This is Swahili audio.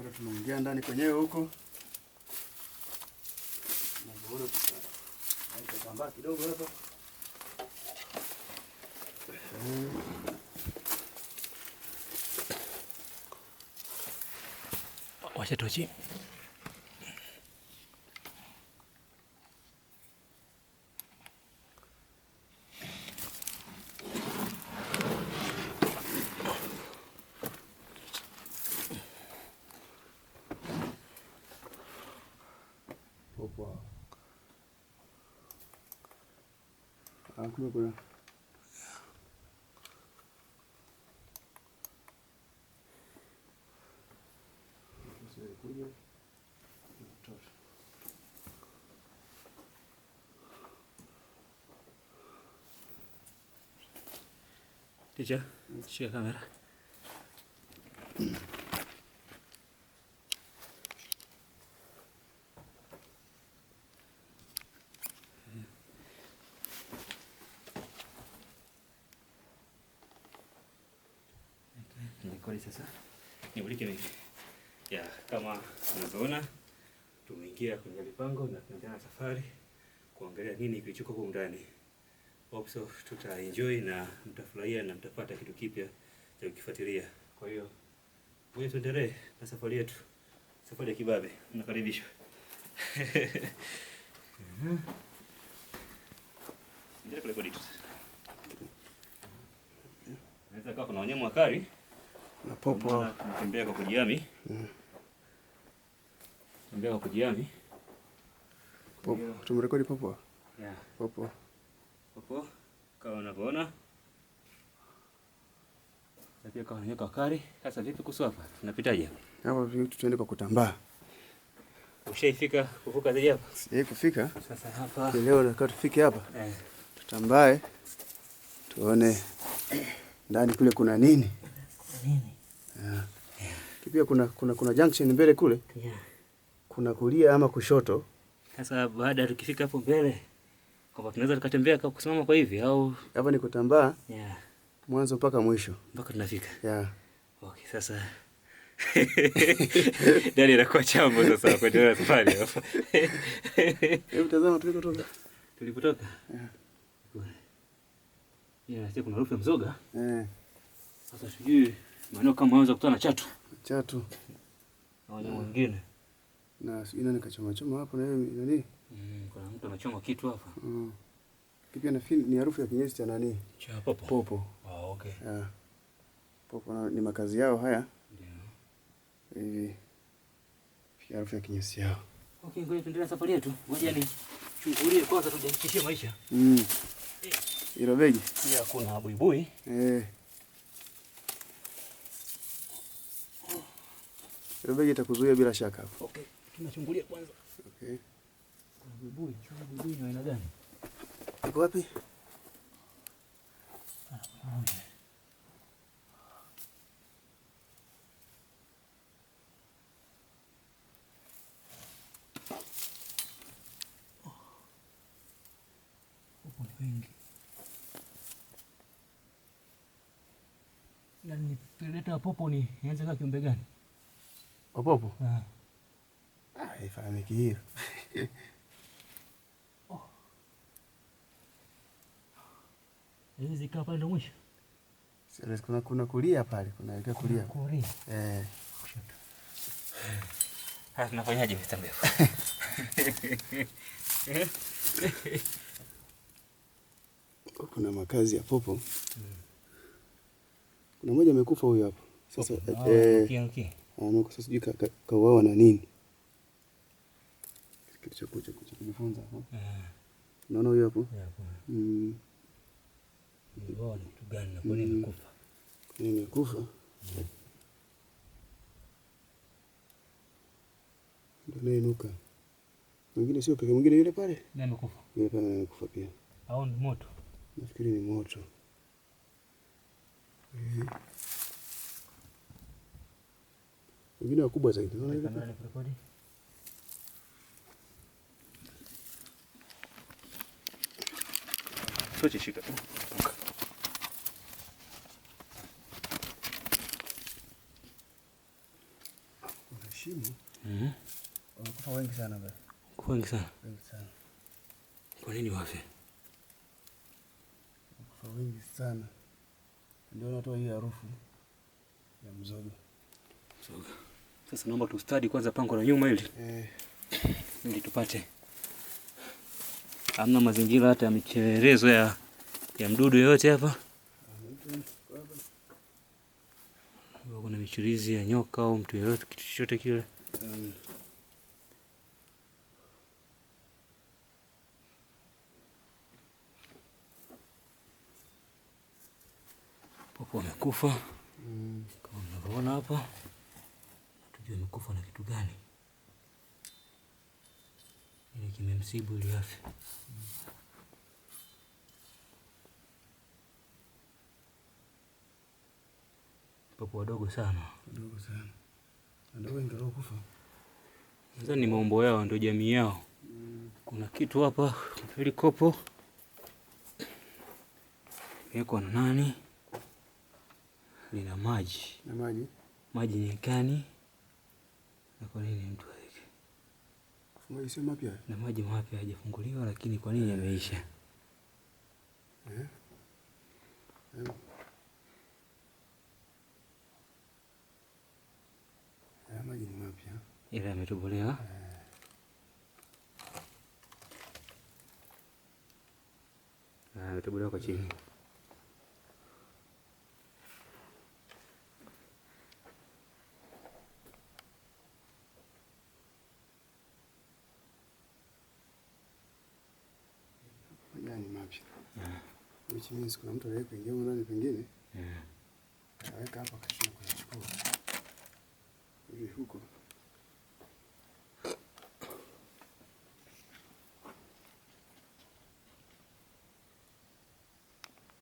Bado tunaingia ndani kwenyewe huko. Naona tutambaa kidogo hapa. Washa tochi. Popo. Kumbe kuna Teacher, shika kamera. Nikoli sasa. Nimulike mimi. Ya, kama unavyoona tumeingia kwenye mipango na tunaendelea na safari kuangalia nini kilichoko huko ndani. Hope so tutaenjoy na mtafurahia na mtapata kitu kipya cha kukifuatilia. Kwa hiyo wewe tuendelee na safari yetu. Safari ya kibabe. Mnakaribishwa. Ndio kurekodi tu. Naweza kaa kuna wanyama wakali na popo tembea kwa kujihami. Tembea kwa kujihami. Popo. Tumerekodi popo? Yeah. Popo. Popo kama unavyoona. Sasa kama nyoka wakali, sasa vipi kuhusu hapa? Tunapitaje? Hapa vipi tuende kwa kutambaa? Ushaifika kuvuka zaidi hapa? Sije kufika. Sasa hapa leo nataka tufike hapa. Tutambae. Tuone ndani kule kuna nini? Nini? Pia kuna junction mbele kule. Yeah. Kuna kulia ama kushoto. Sasa baada tukifika hapo mbele kwamba tunaweza tukatembea kwa kusimama kwa hivi au hapa ni kutambaa? Yeah. Mwanzo mpaka mwisho. Mpaka tunafika. Yeah. Okay, sasa Dani anakuwa chambo sasa kuendelea safari hapa. Hebu tazama tulikotoka. Tulipotoka? Yeah. Yeah, sasa kuna harufu ya mzoga. Sasa sijui maana kama anaweza kukutana na chatu. Chatu. Na wanyama wengine. Na ina nikachoma choma hapo na yeye nani? Kuna mtu anachoma kitu hapa. Pia na ni harufu ya kinyesi cha nani? Cha popo. Popo. Okay. Yeah. Popo ni makazi yao haya. Ndio. Hivi. Pia harufu ya kinyesi yao. Okay, ngoja tuendelee na safari yetu. Ngoja ni chungulie kwanza tujihakikishie maisha. Hilo begi? Pia kuna buibui. Hilo begi itakuzuia bila shaka hapo. Okay, tunachungulia kwanza. Okay. Kuna buibui, buibui ni aina gani? Iko wapi? Wengi. Na nileta popo ni anza kama kiumbe gani? Popo? Haifahamiki hiyo. Hizi zikaa pale ndo mwisho. Sasa kuna kulia pale, kunaelekea kulia. Kulia. Kushoto. Tunafanyaje vitambeo? Kuna makazi ya popo. Kuna mmoja amekufa huyo hapo. Sasa sasa sijui kauawa na nini. Kitu cha kujifunza hapo. Unaona huyo hapo? Ndio ni kitu gani na kwa nini amekufa? Nini amekufa? Ndio inuka. Mwingine sio peke mwingine yule pale? Nani amekufa? Yule pale amekufa pia. Au ni moto? Nafikiri ni moto. Wengine wakubwa zaidi. Unaona ile pale? Sote shika tu. shimo. Wamekufa wengi sana bwana. Wengi sana. Wengi sana. Kwa nini wafe? Wamekufa wengi sana. Ndio natoa hii harufu ya mzoga. Mzoga. Sasa naomba tustadi kwanza pango la nyuma hili. Ili tupate. Hamna mazingira hata ya micherezo ya mdudu yoyote hapa. Kuna michirizi ya nyoka au mtu yoyote, kitu chochote kile. Popo amekufa. Kama mnavyoona hapa. Hatujui amekufa na kitu gani. Ile kimemsibu ili afe. Popo wadogo sana. Wadogo sana. Ndio wengi waliokufa. Nadhani ni maumbo yao, ndio jamii yao. Kuna kitu hapa, hili kopo. Imewekwa na nani? Lina maji. Na maji? Maji nyikani. Na kwa nini mtu aweke? Maji sio mapya. Na maji mapya hajafunguliwa, lakini kwa nini yameisha? Maji ni mapya. Ila yametobolewa. Yametobolewa kwa chini. Maji ni mapya. Which means kuna mtu aliyekuwa ingia ndani pengine. Aweka hapa kachukua. Hivi huko.